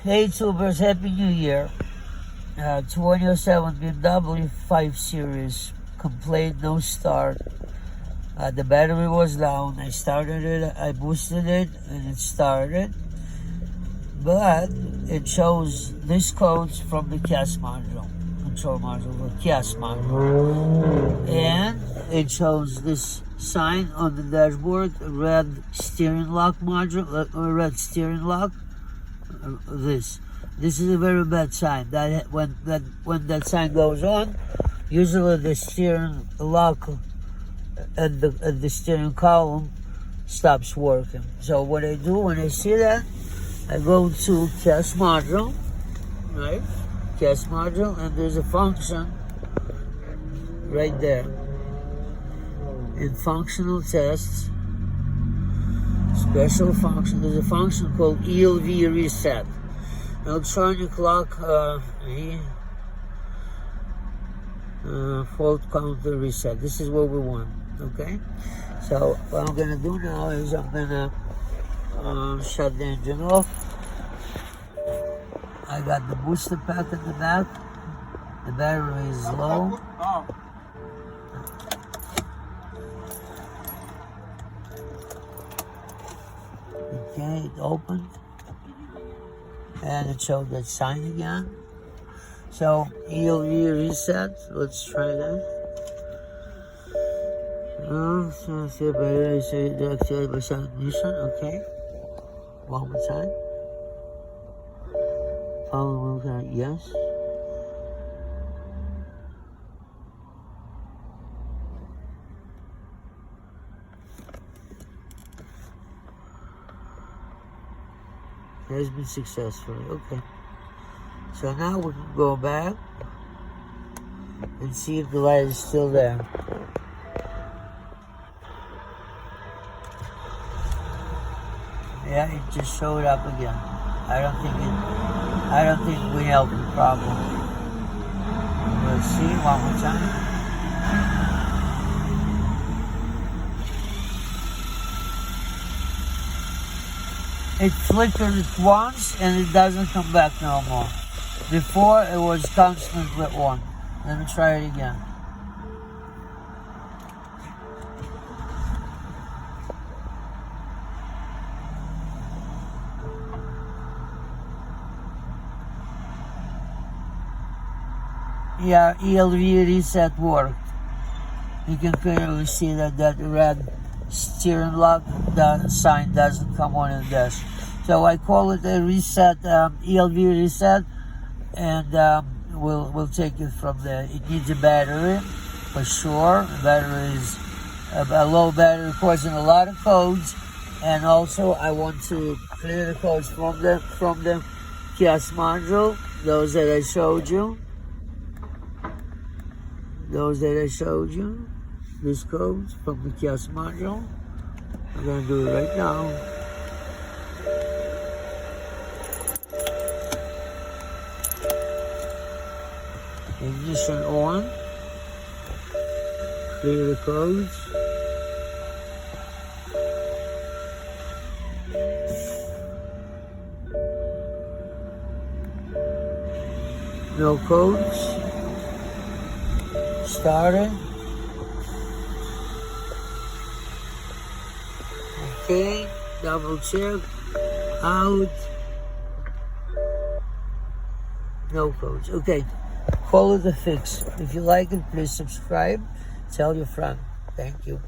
Hey Tubers, Happy New Year. 2007 BMW 5 Series. Complaint, no start. The battery was down. I started it, I boosted it, and it started. But it shows this codes from the CAS module, control module, or CAS module. And it shows this sign on the dashboard, red steering lock module, red steering lock. This is a very bad sign. That when that sign goes on, usually the steering lock and the steering column stops working. So what I do when I see that, I go to CAS module, right? CAS module, and there's a function right there. In functional tests, special function, there's a function called ELV reset. Electronic lock fault counter reset. This is what we want, okay? So what I'm gonna do now is I'm gonna shut the engine off. I got the booster pack in the back. The battery is low. Okay, it opened. And it showed that sign again. So ELV reset. Let's try that. Okay. One more time. Follow that. Yes. Has been successful. Okay. So now we can go back and see if the light is still there. Yeah, it just showed up again. I don't think we helped the problem. Let's see one more time. It flickered it once and it doesn't come back no more. Before it was constantly on. Let me try it again. Yeah, ELV reset worked. You can clearly see that red steering lock, the sign doesn't come on in this. So I call it a reset, ELV reset, and we'll take it from there. It needs a battery for sure. The battery is a low battery causing a lot of codes, and also I want to clear the codes from the CAS module, those that I showed you. These codes from the CAS module. I'm going to do it right now. Ignition on. Clear the codes. No codes. Started. Okay, double check. Out. No codes. Okay, call it a fix. If you like it, please subscribe. Tell your friend. Thank you.